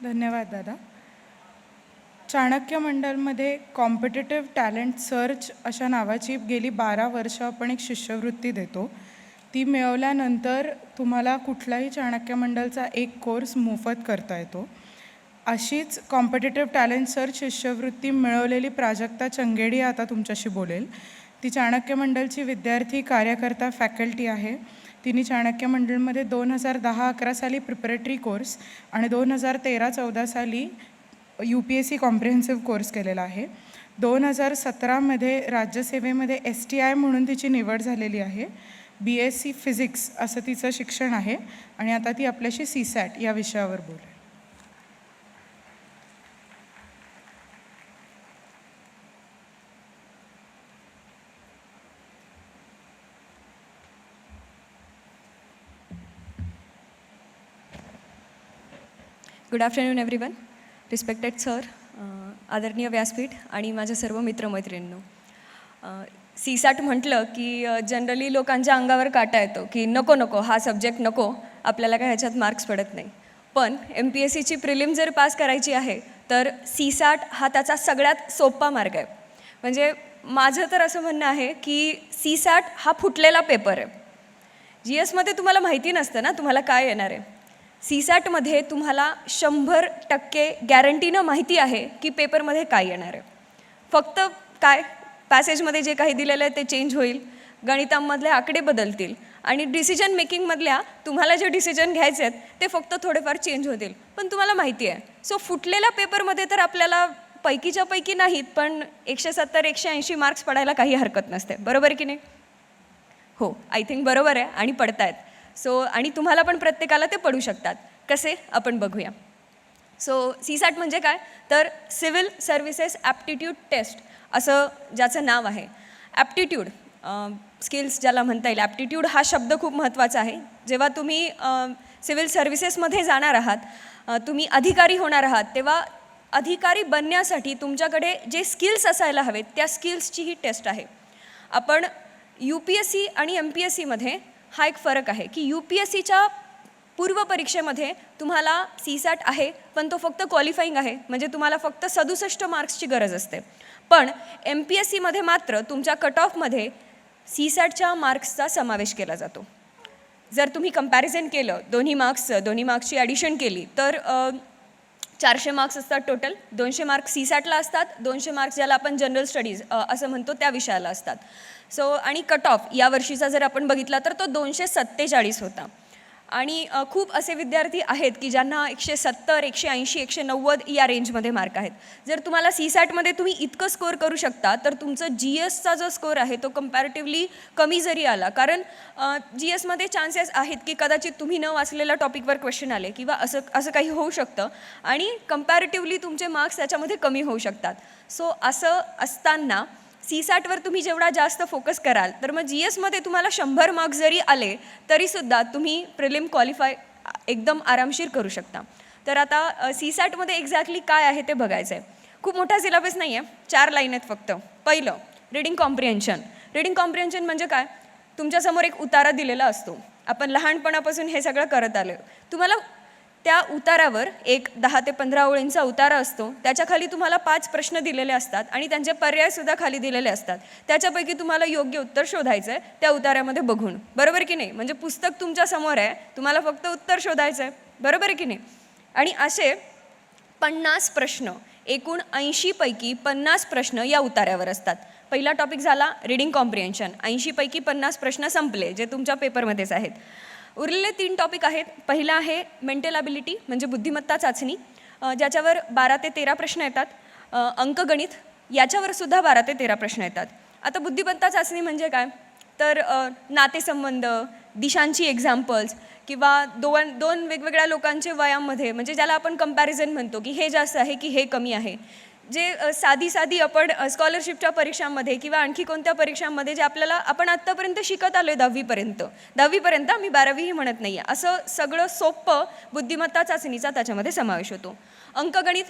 धन्यवाद दादा. Chanakya मंडलमध्ये competitive talent search अशा नावाची गेली 12 वर्ष आपण एक शिष्यवृत्ती देतो. ती मिळवल्यानंतर तुम्हाला कुठलाही चाणक्य मंडलचा एक कोर्स मोफत करता येतो. अशीच कॉम्पिटिटिव्ह टॅलेंट सर्च शिष्यवृत्ती मिळवलेली प्राजक्ता चंगेडिया आता तुमच्याशी बोलेल. ती चाणक्य मंडलची विद्यार्थी कार्यकर्ता फॅकल्टी आहे. तिने चाणक्य मंडळमध्ये 2010-11 साली प्रिपरेटरी कोर्स आणि 2013-14 साली UPSC कॉम्प्रिहेन्सिव्ह कोर्स केलेला आहे. 2017मध्ये राज्यसेवेमध्ये STI म्हणून तिची निवड झालेली आहे. BSc फिजिक्स असं तिचं शिक्षण आहे आणि आता ती आपल्याशी CSAT या विषयावर बोलेल. Good afternoon everyone. Respected sir, आदरणीय व्यासपीठ आणि माझ्या सर्व मित्रमैत्रिणींनो. CSAT म्हटलं की जनरली लोकांच्या अंगावर काटा येतो की नको नको हा सब्जेक्ट नको, आपल्याला काय ह्याच्यात मार्क्स पडत नाही. पण MPSCची प्रिलिम जर पास करायची आहे तर CSAT हा त्याचा सगळ्यात सोपा मार्ग आहे. म्हणजे माझं तर असं म्हणणं आहे की CSAT हा फुटलेला पेपर आहे. GSमध्ये तुम्हाला माहिती नसतं ना तुम्हाला काय येणार आहे. CSATमध्ये तुम्हाला 100% गॅरंटीनं माहिती आहे की पेपरमध्ये काय येणार आहे. फक्त काय पॅसेजमध्ये जे काही दिलेलं आहे ते चेंज होईल, गणितांमधले आकडे बदलतील आणि डिसिजन मेकिंगमधल्या तुम्हाला जे डिसिजन घ्यायचे आहेत ते फक्त थोडेफार चेंज होतील, पण तुम्हाला माहिती आहे. सो फुटलेल्या पेपरमध्ये तर आपल्याला पैकीच्या पैकी नाहीत पण 170-180 मार्क्स पडायला काही हरकत नसते. बरोबर की नाही? हो, आय थिंक बरोबर आहे आणि पडतायत. सो आणि तुम्हाला पण प्रत्येकाला ते पडू शकतात. कसे आपण बघूया. सो CSAT म्हणजे काय तर सिव्हिल सर्व्हिसेस ॲप्टिट्यूड टेस्ट असं ज्याचं नाव आहे. ॲप्टिट्यूड स्किल्स ज्याला म्हणता येईल. ॲप्टिट्यूड हा शब्द खूप महत्त्वाचा आहे. जेव्हा तुम्ही सिव्हिल सर्व्हिसेसमध्ये जाणार आहात, तुम्ही अधिकारी होणार आहात, तेव्हा अधिकारी बनण्यासाठी तुमच्याकडे जे स्किल्स असायला हवेत त्या स्किल्सची ही टेस्ट आहे. आपण UPSC आणि MPSCमध्ये हा एक फरक आहे की UPSCच्या पूर्वपरीक्षेमध्ये तुम्हाला CSAT आहे पण तो फक्त क्वालिफाईंग आहे, म्हणजे तुम्हाला फक्त 67 मार्क्सची गरज असते. पण MPSCमध्ये मात्र तुमच्या कट ऑफमध्ये CSATच्या मार्क्सचा समावेश केला जातो. जर तुम्ही कंपॅरिझन केलं दोन्ही मार्क्सची ॲडिशन केली तर 400 मार्क्स असतात टोटल. 200 मार्क्स CSATला असतात, 200 मार्क्स ज्याला आपण जनरल स्टडीज असं म्हणतो त्या विषयाला असतात. सो आणि कट ऑफ या वर्षीचा जर आपण बघितला तर तो 247 होता. आणि खूप असे विद्यार्थी आहेत की ज्यांना 170, 180, 190 या रेंजमध्ये मार्क आहेत. जर तुम्हाला CSATमध्ये तुम्ही इतकं स्कोअर करू शकता तर तुमचं GSचा जो स्कोअर आहे तो कम्पॅरेटिव्हली कमी जरी आला, कारण GSमध्ये चान्सेस आहेत की कदाचित तुम्ही न वाचलेल्या टॉपिकवर क्वेश्चन आले किंवा असं काही होऊ शकतं आणि कम्पॅरेटिव्हली तुमचे मार्क्स त्याच्यामध्ये कमी होऊ शकतात. सो असं असताना CSATवर तुम्ही जेवढा जास्त फोकस कराल तर मग GSमध्ये तुम्हाला 100 मार्क्स जरी आले तरीसुद्धा तुम्ही प्रिलिम क्वालिफाय एकदम आरामशीर करू शकता. तर आता CSATमध्ये एक्झॅक्टली काय आहे ते बघायचं आहे. खूप मोठा सिलेबस नाही आहे, 4 लाईन आहेत फक्त. पहिलं रिडिंग कॉम्प्रिहेन्शन. रिडिंग कॉम्प्रिहेन्शन म्हणजे काय, तुमच्यासमोर एक उतारा दिलेला असतो. आपण लहानपणापासून हे सगळं करत आलो. तुम्हाला त्या उतारावर एक 10 ते 15 ओळींचा उतारा असतो. त्याच्याखाली तुम्हाला 5 प्रश्न दिलेले असतात आणि त्यांचे पर्यायसुद्धा खाली दिलेले असतात. त्याच्यापैकी तुम्हाला योग्य उत्तर शोधायचं आहे त्या उतार्यामध्ये बघून. बरोबर की नाही? म्हणजे पुस्तक तुमच्या समोर आहे, तुम्हाला फक्त उत्तर शोधायचं आहे. बरोबर की नाही? आणि असे 50 प्रश्न, एकूण 80 पैकी 50 प्रश्न या उतार्यावर असतात. पहिला टॉपिक झाला रिडिंग कॉम्प्रिहेन्शन. 80 पैकी 50 प्रश्न संपले जे तुमच्या पेपरमध्येच आहेत. उरलेले 3 टॉपिक आहेत. पहिला आहे मेंटल ॲबिलिटी म्हणजे बुद्धिमत्ता चाचणी, ज्याच्यावर 12 ते 13 प्रश्न येतात. अंकगणित याच्यावर सुद्धा 12 ते 13 प्रश्न येतात. आता बुद्धिमत्ता चाचणी म्हणजे काय तर नातेसंबंध, दिशांची एक्झाम्पल्स किंवा दोन वेगवेगळ्या लोकांचे वयामध्ये, म्हणजे ज्याला आपण कंपॅरिझन म्हणतो की हे जास्त आहे की हे कमी आहे, जे साधी आपण स्कॉलरशिपच्या परीक्षांमध्ये किंवा आणखी कोणत्या परीक्षांमध्ये जे आपण आत्तापर्यंत शिकत आलो आहे 10वीपर्यंत, मी 12वीही म्हणत नाही आहे, असं सगळं सोपं बुद्धिमत्ता चाचणीचा त्याच्यामध्ये समावेश होतो. अंकगणित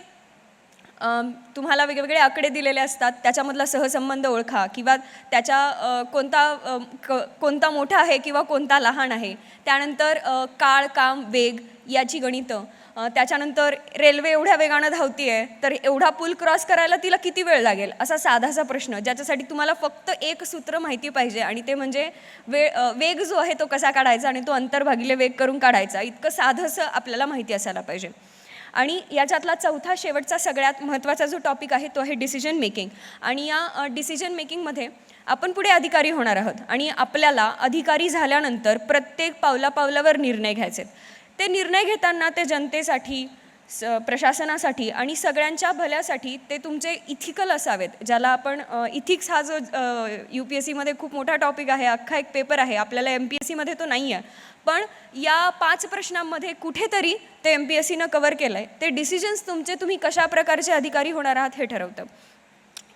तुम्हाला वेगवेगळे आकडे दिलेले असतात, त्याच्यामधला सहसंबंध ओळखा किंवा त्याच्या कोणता मोठा आहे किंवा कोणता लहान आहे. त्यानंतर काळ, काम, वेग याची गणितं. त्याच्यानंतर रेल्वे एवढ्या वेगानं धावती आहे तर एवढा पूल क्रॉस करायला तिला किती वेळ लागेल, असा साधासा प्रश्न ज्याच्यासाठी तुम्हाला फक्त एक सूत्र माहिती पाहिजे आणि ते म्हणजे वेग जो आहे तो कसा काढायचा आणि तो अंतर भागिले वेग करून काढायचा. इतकं साधंसं आपल्याला माहिती असायला पाहिजे. आणि याच्यातला चौथा शेवटचा सगळ्यात महत्त्वाचा जो टॉपिक आहे तो आहे डिसिजन मेकिंग. आणि या डिसिजन मेकिंगमध्ये आपण पुढे अधिकारी होणार आहोत आणि आपल्याला अधिकारी झाल्यानंतर प्रत्येक पावलापावलावर निर्णय घ्यायचे. ते निर्णय घेताना ते जनतेसाठी, प्रशासनासाठी आणि सगळ्यांच्या भल्यासाठी ते तुमचे इथिकल असावेत, ज्याला आपण इथिक्स हा जो UPSCमध्ये खूप मोठा टॉपिक आहे, अख्खा एक पेपर आहे. आपल्याला MPSCमध्ये तो नाही आहे, पण या 5 प्रश्नांमध्ये कुठेतरी ते MPSCनं कव्हर केलं आहे. ते डिसिजन्स तुमचे, तुम्ही कशा प्रकारचे अधिकारी होणार आहात हे ठरवतं.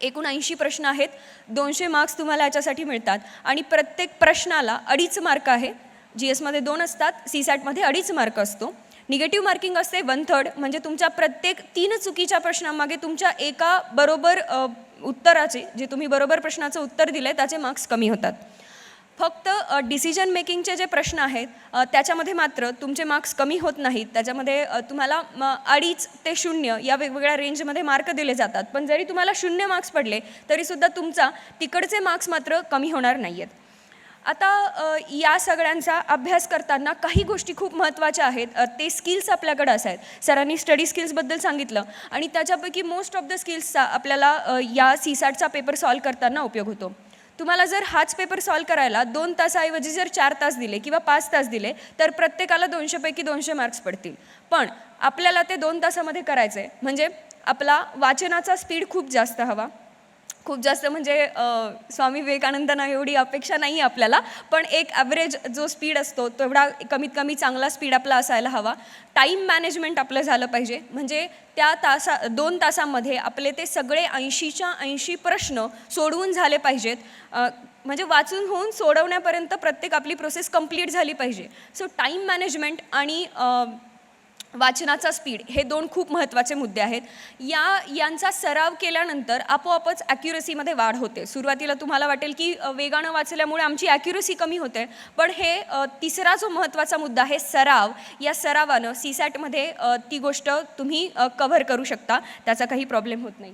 एकूण 80 प्रश्न आहेत, 200 मार्क्स तुम्हाला याच्यासाठी मिळतात आणि प्रत्येक प्रश्नाला 2.5 मार्क आहे. GSमध्ये 2 असतात, CSATमध्ये 2.5 मार्क असतो. निगेटिव्ह मार्किंग असते 1/3, म्हणजे तुमच्या प्रत्येक 3 चुकीच्या प्रश्नांमागे तुमच्या एका बरोबर उत्तराचे, जे तुम्ही बरोबर प्रश्नाचं उत्तर दिलं आहे त्याचे मार्क्स कमी होतात. फक्त डिसिजन मेकिंगचे जे प्रश्न आहेत त्याच्यामध्ये मात्र तुमचे मार्क्स कमी होत नाहीत. त्याच्यामध्ये तुम्हाला 2.5 ते 0 या वेगवेगळ्या रेंजमध्ये मार्क दिले जातात. पण जरी तुम्हाला 0 मार्क्स पडले तरीसुद्धा तुमचा तिकडचे मार्क्स मात्र कमी होणार नाही आहेत. आता या सगळ्यांचा अभ्यास करताना काही गोष्टी खूप महत्त्वाच्या आहेत. ते स्किल्स आपल्याकडे असायत. सरांनी स्टडी स्किल्सबद्दल सांगितलं आणि त्याच्यापैकी मोस्ट ऑफ द स्किल्सचा आपल्याला या CSATचा पेपर सॉल्व करताना उपयोग होतो. तुम्हाला जर हाच पेपर सॉल्व करायला 2 तासाऐवजी जर 4 तास दिले किंवा 5 तास दिले तर प्रत्येकाला 200 पैकी 200 मार्क्स पडतील. पण आपल्याला ते 2 तासामध्ये करायचं आहे, म्हणजे आपला वाचनाचा स्पीड खूप जास्त हवा. खूप जास्त म्हणजे स्वामी विवेकानंदांना एवढी अपेक्षा नाही आपल्याला, पण एक ॲव्हरेज जो स्पीड असतो तेवढा कमीत कमी चांगला स्पीड आपला असायला हवा. टाईम मॅनेजमेंट आपलं झालं पाहिजे, म्हणजे त्या 2 तासामध्ये आपले ते सगळे 80च्या 80 प्रश्न सोडवून झाले पाहिजेत. म्हणजे वाचून होऊन सोडवण्यापर्यंत प्रत्येक आपली प्रोसेस कंप्लीट झाली पाहिजे. सो टाईम मॅनेजमेंट आणि वाचनाचा स्पीड हे 2 खूप महत्त्वाचे मुद्दे आहेत. यांचा सराव केल्यानंतर आपोआपच ॲक्युरसीमध्ये वाढ होते. सुरुवातीला तुम्हाला वाटेल की वेगानं वाचल्यामुळे आमची ॲक्युरसी कमी होते, पण हे तिसरा जो महत्त्वाचा मुद्दा आहे सराव, या सरावानं CSATमध्ये ती गोष्ट तुम्ही कव्हर करू शकता, त्याचा काही प्रॉब्लेम होत नाही.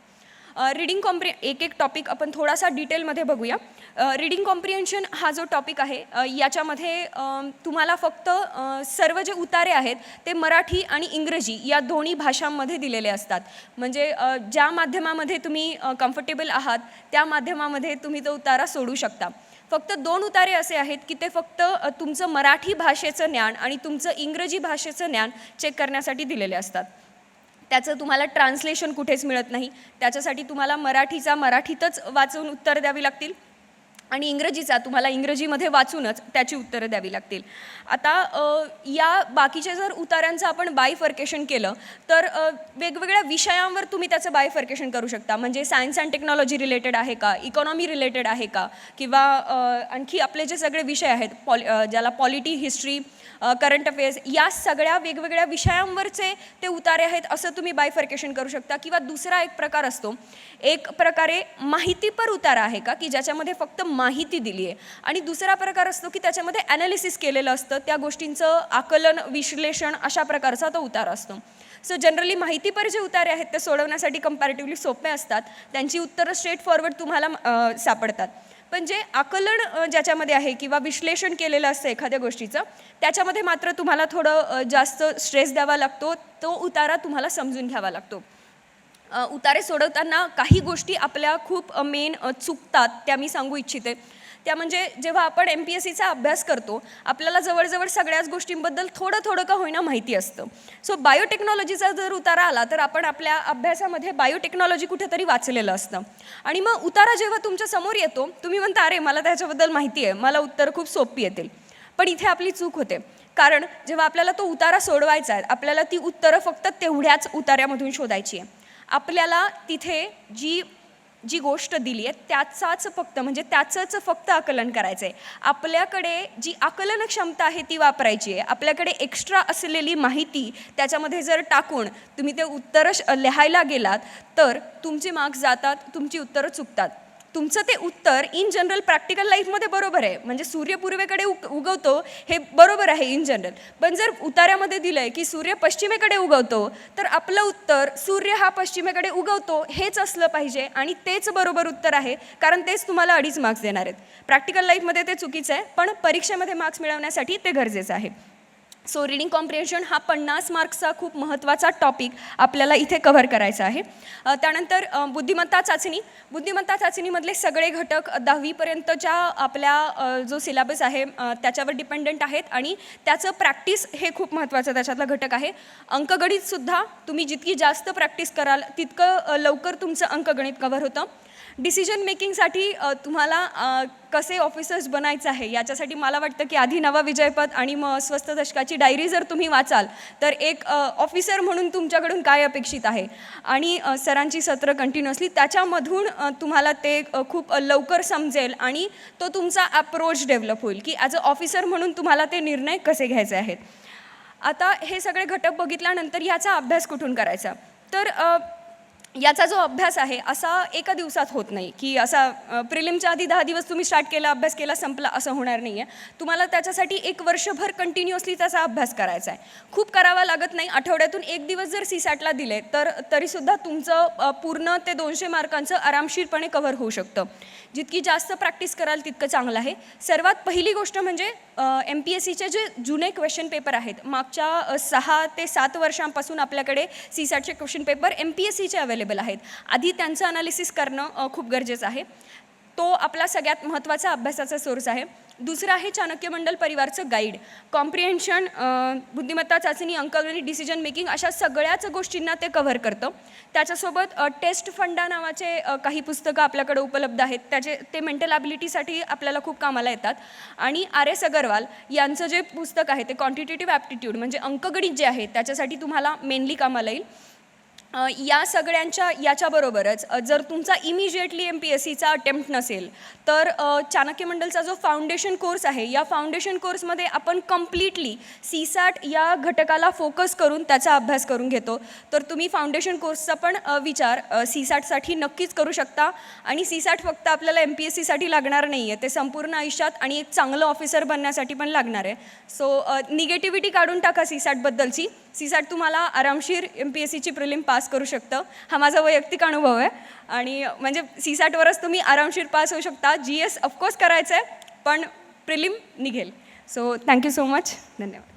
रीडिंग एक टॉपिक आपण थोडासा डिटेलमध्ये बघूया. रीडिंग कॉम्प्रिहेन्शन हा जो टॉपिक आहे याच्यामध्ये तुम्हाला फक्त सर्व जे उतारे आहेत ते मराठी आणि इंग्रजी या दोन्ही भाषांमध्ये दिलेले असतात. म्हणजे ज्या माध्यमामध्ये तुम्ही कम्फर्टेबल आहात त्या माध्यमामध्ये तुम्ही तो उतारा सोडू शकता. फक्त 2 उतारे असे आहेत की ते फक्त तुमचं मराठी भाषेचं ज्ञान आणि तुमचं इंग्रजी भाषेचं ज्ञान चेक करण्यासाठी दिलेले असतात. त्याचं तुम्हाला ट्रान्सलेशन कुठेच मिळत नाही. त्याच्यासाठी तुम्हाला मराठीतच वाचून उत्तर द्यावी लागतील आणि इंग्रजीचा तुम्हाला इंग्रजीमध्ये वाचूनच त्याची उत्तरं द्यावी लागतील. आता या बाकीच्या जर उतार्यांचं आपण बायफर्केशन केलं तर वेगवेगळ्या विषयांवर तुम्ही त्याचं बायफर्केशन करू शकता. म्हणजे सायन्स अँड टेक्नॉलॉजी रिलेटेड आहे का, इकॉनॉमी रिलेटेड आहे का, किंवा आणखी आपले जे सगळे विषय आहेत ज्याला पॉलिटी, हिस्ट्री, करंट अफेअर्स, या सगळ्या वेगवेगळ्या विषयांवरचे ते उतारे आहेत असं तुम्ही बायफर्केशन करू शकता. किंवा दुसरा एक प्रकार असतो, एक प्रकारे माहितीपर उतारा आहे का की ज्याच्यामध्ये फक्त माहिती दिली आहे, आणि दुसरा प्रकार असतो की त्याच्यामध्ये ॲनालिसिस केलेलं असतं, त्या गोष्टींचं आकलन, विश्लेषण, अशा प्रकारचा तो उतारा असतो. सो जनरली माहितीपर जे उतारे आहेत ते सोडवण्यासाठी कंपॅरेटिव्हली सोपे असतात, त्यांची उत्तरं स्ट्रेट फॉरवर्ड तुम्हाला सापडतात. पण जे आकलन ज्याच्यामध्ये आहे किंवा विश्लेषण केलेलं असतं एखाद्या गोष्टीचं, त्याच्यामध्ये मात्र तुम्हाला थोडं जास्त स्ट्रेस द्यावा लागतो, तो उतारा तुम्हाला समजून घ्यावा लागतो. उतारे सोडवताना काही गोष्टी आपल्या खूप मेन चुकतात, त्या मी सांगू इच्छिते. त्या म्हणजे जेव्हा आपण MPSCचा अभ्यास करतो आपल्याला जवळजवळ सगळ्याच गोष्टींबद्दल थोडं का होईना माहिती असतं. सो बायोटेक्नॉलॉजीचा जर उतारा आला तर आपण आपल्या अभ्यासामध्ये बायोटेक्नॉलॉजी कुठेतरी वाचलेलं असतं, आणि मग उतारा जेव्हा तुमच्या समोर येतो तुम्ही म्हणता अरे मला त्याच्याबद्दल माहिती आहे, मला उत्तरं खूप सोपी येतील. पण इथे आपली चूक होते, कारण जेव्हा आपल्याला तो उतारा सोडवायचा आहे आपल्याला ती उत्तरं फक्त तेवढ्याच उतार्यामधून शोधायची आहे. आपल्याला तिथे जी जी गोष्ट दिली आहे त्याचाच फक्त म्हणजे त्याचंच फक्त आकलन करायचं आहे. आपल्याकडे जी आकलन क्षमता आहे ती वापरायची आहे. आपल्याकडे एक्स्ट्रा असलेली माहिती त्याच्यामध्ये जर टाकून तुम्ही ते उत्तरं लिहायला गेलात तर तुमचे मार्क्स जातात, तुमची उत्तरं चुकतात. तुमचं ते उत्तर इन जनरल प्रॅक्टिकल लाईफमध्ये बरोबर आहे, म्हणजे सूर्य पूर्वेकडे उगवतो हे बरोबर आहे इन जनरल. पण जर उतार्यामध्ये दिलं आहे की सूर्य पश्चिमेकडे उगवतो तर आपलं उत्तर सूर्य हा पश्चिमेकडे उगवतो हेच असलं पाहिजे आणि तेच बरोबर उत्तर आहे, कारण तेच तुम्हाला 2.5 मार्क्स देणार आहेत. प्रॅक्टिकल लाईफमध्ये ते चुकीचं आहे, पण परीक्षेमध्ये मार्क्स मिळवण्यासाठी ते गरजेचं आहे. सो रीडिंग कॉम्प्रिहेन्शन हा 50 मार्क्सचा खूप महत्त्वाचा टॉपिक आपल्याला इथे कव्हर करायचा आहे. त्यानंतर बुद्धिमत्ता चाचणी. बुद्धिमत्ता चाचणीमधले सगळे घटक 10वीपर्यंतच्या आपल्या जो सिलेबस आहे त्याच्यावर डिपेंडंट आहेत आणि त्याचं प्रॅक्टिस हे खूप महत्त्वाचं त्याच्यातला घटक आहे. अंकगणितसुद्धा तुम्ही जितकी जास्त प्रॅक्टिस कराल तितकं लवकर तुमचं अंकगणित कव्हर होतं. डिसिजन मेकिंगसाठी तुम्हाला कसे ऑफिसर्स बनायचं आहे याच्यासाठी मला वाटतं की आधी नवा विजयपथ आणि मग स्वस्त दशकाची डायरी जर तुम्ही वाचाल तर एक ऑफिसर म्हणून तुमच्याकडून काय अपेक्षित आहे आणि सरांची सत्र कंटिन्युअसली त्याच्यामधून तुम्हाला ते खूप लवकर समजेल आणि तो तुमचा अप्रोच डेव्हलप होईल की ॲज अ ऑफिसर म्हणून तुम्हाला ते निर्णय कसे घ्यायचे आहेत. आता हे सगळे घटक बघितल्यानंतर याचा अभ्यास कुठून करायचा, तर याचा जो अभ्यास आहे असा एका दिवसात होत नाही की असा प्रिलिमच्या आधी 10 दिवस तुम्ही स्टार्ट केला, अभ्यास केला, संपला असं होणार नाही आहे. तुम्हाला त्याच्यासाठी 1 वर्षभर कंटिन्युअसली त्याचा अभ्यास करायचा आहे. खूप करावा लागत नाही. आठवड्यातून 1 दिवस जर CSATला दिले तर तरीसुद्धा तुमचं पूर्ण ते 200 मार्कांचं आरामशीरपणे कव्हर होऊ शकतं. जितकी जास्त प्रॅक्टिस कराल तितकं चांगलं आहे. सर्वात पहिली गोष्ट म्हणजे MPSCचे जे जुने क्वेश्चन पेपर आहेत, मागच्या 6 ते 7 वर्षांपासून आपल्याकडे CSATचे क्वेश्चन पेपर MPSCचे अवेलेबल आहेत. आधी त्यांचं अनालिसिस करणं खूप गरजेचं आहे. तो आपला सगळ्यात महत्त्वाचा अभ्यासाचा सोर्स आहे. दुसरं आहे चाणक्य मंडल परिवारचं गाईड. कॉम्प्रिहेन्शन, बुद्धिमत्ता चाचणी, अंकगणित, डिसिजन मेकिंग अशा सगळ्याच गोष्टींना ते कव्हर करतं. त्याच्यासोबत टेस्ट फंडा नावाचे काही पुस्तकं आपल्याकडे उपलब्ध आहेत. ते मेंटल ॲबिलिटीसाठी आपल्याला खूप कामाला येतात. आणि RS अगरवाल यांचं जे पुस्तक आहे ते क्वांटिटेटिव्ह ॲप्टिट्यूड म्हणजे अंकगणित जे आहे त्याच्यासाठी तुम्हाला मेनली कामाला येईल. या सगळ्यांच्या याच्याबरोबरच जर तुमचा इमिजिएटली MPSCचा अटेम्प्ट नसेल तर चाणक्य मंडलचा जो फाउंडेशन कोर्स आहे या फाउंडेशन कोर्समध्ये आपण कम्प्लिटली CSAT या घटकाला फोकस करून त्याचा अभ्यास करून घेतो. तर तुम्ही फाउंडेशन कोर्सचा पण विचार CSATसाठी नक्कीच करू शकता. आणि CSAT फक्त आपल्याला MPSCसाठी लागणार नाही आहे, ते संपूर्ण आयुष्यात आणि एक चांगलं ऑफिसर बनण्यासाठी पण लागणार आहे. सो निगेटिव्हिटी काढून टाका CSATबद्दलची. CSAT तुम्हाला आरामशीर MPSCची प्रिलिम पास करू शकतं. हा माझा वैयक्तिक अनुभव आहे. आणि म्हणजे CSATवरच तुम्ही आरामशीर पास होऊ शकता. GS ऑफकोर्स करायचं आहे पण प्रिलिम निघेल. So thank you so much. धन्यवाद.